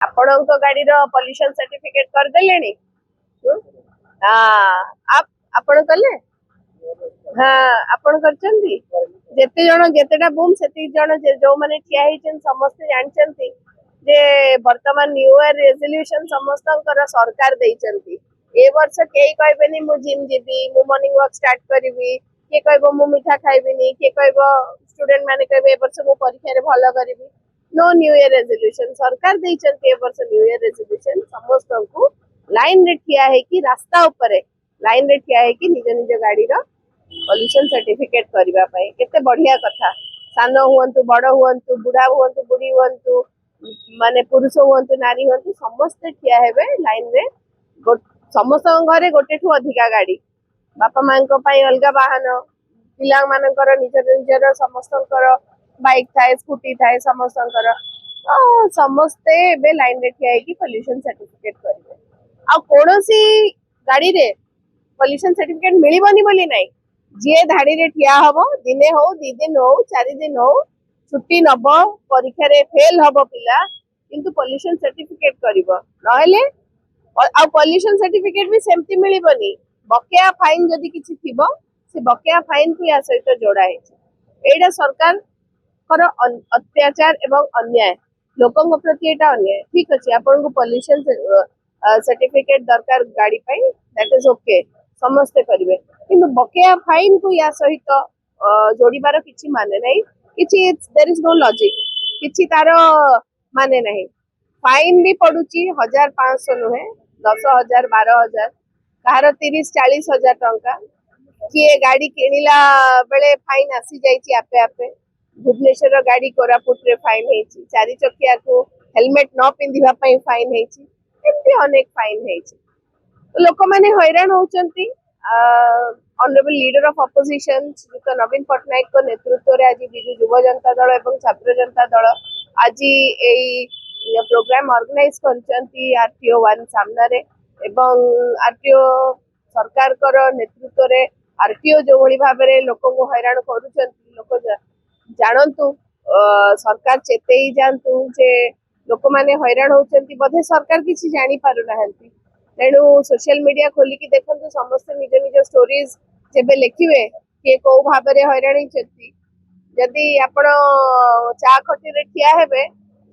ଆପଣଙ୍କ ଗାଡିର pollution certificate କରିଦେଲେଣି? ଆପଣ କଲେ? हाँ आपण करचंती जेते जण जेतेटा बूम सेति जण जो माने ठिया हिचन समस्त जानचंती जे वर्तमान न्यू ईयर रेजोल्यूशन समस्तंकर सरकार देइचंती ए वर्ष केई कहबेनी मु जिम जेबी मु मॉर्निंग वॉक स्टार्ट करबी के कहबो मु मिठा खाइबिनी के कहबो स्टूडेंट माने कहबे ए वर्ष मु परीक्षा रे भलो करबी नो न्यू ईयर रेजोल्यूशन सरकार देइचंती ए वर्ष न्यू ईयर रेजोल्यूशन समस्तंकु लाइन रे ठिया है कि रास्ता ऊपर लाइन रे ठिया है कि निज निज गाड़ी रो पॉल्यूशन सर्टिफिकेट करबा पई केते बढ़िया कथा सानो हुअंतु बड़ हुअंतु बुढ़ा हुअंतु बुढ़ी हुअंतु माने पुरुष हुअंतु नारी हुअंतु समस्त ठिया हेबे लाइन रे समस्त घरे गोटे ठु अधिका गाड़ी बापा मां को पई अलगा वाहन पिला मानकर निजर निजर समस्तकर बाइक थाए स्कूटी थाए समस्तकर समस्ते एबे लाइन रे ठिया कि पॉल्यूशन सर्टिफिकेट करबे आ कोनोसी गाड़ी रे पॉल्यूशन सर्टिफिकेट मिलिबनी बोली नाही जे धाड़ी रे ठिया हबो दिने हो दी दिन हो 4 दिन हो छुट्टी नब परीक्षा रे फेल हबो पिला किंतु पॉल्यूशन सर्टिफिकेट करिवो नहले आ पॉल्यूशन सर्टिफिकेट भी सेमती मिलिबनी बकेया फाइन जदी किछि थिबो से बकेया फाइन को या सहित जोड़ा है एडा सरकार कर अत्याचार एवं अन्याय लोकन प्रति एटा अन्याय ठीक अछि आपन को पॉल्यूशन सर्टिफिकेट दरकार गाड़ी पई दैट इज ओके समस्त करिवे किंतु बकेया फाइन को या सहित जोड़ीबार किछि माने नहीं किछि देयर इज नो लॉजिक किछि तारो माने नहीं फाइन भी पडुची 1500 नुहे 10,000 12,000 कहार 30-40 हजार टंका किए गाड़ी किनिला बेले फाइन आसी जाइछि आपे आपे भुवनेश्वर गाड़ी कोरापुट रे फाइन हेछि 4 चकिया को हेलमेट न पिंधिबा पई फाइन हेछि एमती अनेक फाइन हेछि लोक माने हैरान होचंती ऑनरेबल लीडर ऑफ ऑपोजिशन श्रीयुक्त नवीन पटनायक को नेतृत्व रे आज बिजु युवा जनता दल एवं छात्र जनता दल आज एई प्रोग्राम ऑर्गेनाइज करचंती आरटीओ 1 सामना रे एवं आरटीओ सरकार कर नेतृत्व रे आरटीओ जो भली भाबरे लोक को हैरान करूचंती लोक जानंतु सरकार चेतेई जानतु जे लोक माने हैरान होचंती बधे सरकार किछि जानि पारु नाहंती तेणु सोशल मीडिया खोलिकी देखु समस्त निज निज स्टोरीज जेबे लिखिवे किए कौ भाव हैरान होती जदि आपण चा खटी रे ठिया हेबे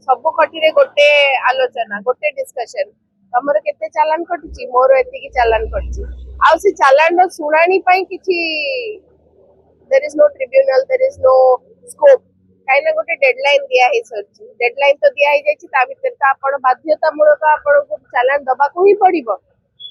सब खटी रे गोटे आलोचना गोटे डिस्कशन तमर केते चालान कटुची मोर एतिकी चालान कटची आ से चालान रो सुनानी पई किछि there is no tribunal there is no scope काइना गोटे डेडलाइन दिया है सरची डेडलाइन तो दिया है जायछि ता भीतर त आपण बाध्यतामूलक आपण को चालान दबा को ही पड़िबो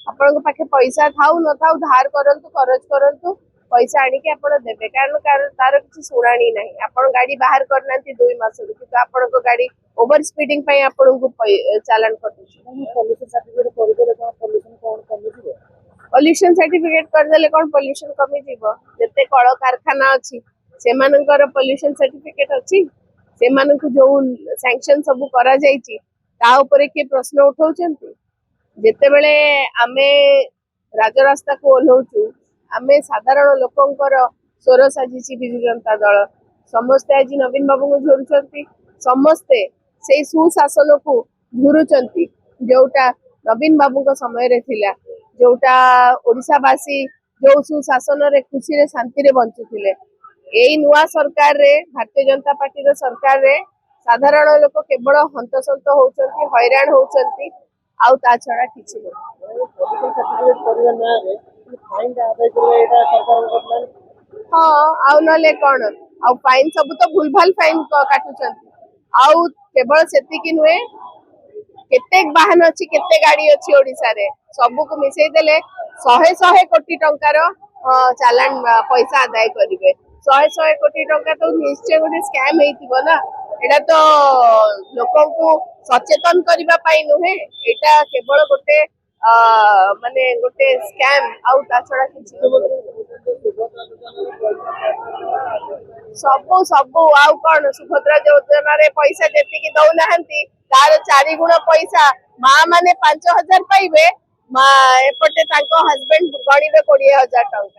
आपण को पाखे पैसा थाउ न थाउ धार करंतु खर्च करंतु पैसा आनी के आपण देबे कारण तार किछि सुनानी नाही आपण गाड़ी बाहर करनांती 2 मास रु कि आपण को गाड़ी ओवर स्पीडिंग पई आपण को चालान कटुछि पॉल्यूशन सर्टिफिकेट कर देले कोन पॉल्यूशन कोन कमी दिबो पॉल्यूशन सर्टिफिकेट कर देले कोन पॉल्यूशन कमी दिबो जते कळ कारखाना अछि सेमानकर पॉल्यूशन सर्टिफिकेट अछि सेमानकु जो सैंक्शन सब करा जायछि ता ऊपर के प्रश्न उठाउचंती जेते बेले आमे राजरास्ता को ओल्हौचु आमे साधारण लोकंकर स्वर साजिछि बिजु जनता दल समस्त आज नवीन बाबू को झुरुचंती समस्ते से सुशासन को झुरुचंती जोटा नवीन बाबू को समय रे थिला जोटा ओडिसावासी जो सुशासन रे खुशी रे शांति रे बंचुथिले एई नुआ सरकार रे भारतीय जनता पार्टी रो सरकार रे साधारण लोक केवल हंतसंत होचंती हैरान होचंती आउ ता छडा किछि नै पॉल्यूशन सर्टिफिकेट करिया ना रे फाइन आदाय करबे एटा सरकार को प्लान हां आउ नले कोन आउ फाइन सब तो भूलभाल फाइन काटुचंती आउ केवल सेति कि नुए केतेक वाहन अछि केते गाड़ी अछि ओडिसा रे सब को मिसै देले 100 कोटी टंकार चालान पैसा आदाय करिवे 100 कोटी टंका तो निश्चय गोटे स्कैम हेतिबो ना एटा तो लोकन को सचेतन करिबा पाई नुहे एटा केवल गोटे माने गोटे स्कैम आउ ता छडा किछि सब आउ कोन सुभद्रा योजना रे पैसा जेति कि दउ नाहंती तार 4 गुण पैसा मां माने 5,000 पाइबे मा एपटे ताको हस्बैंड गणिबे 20,000 टंका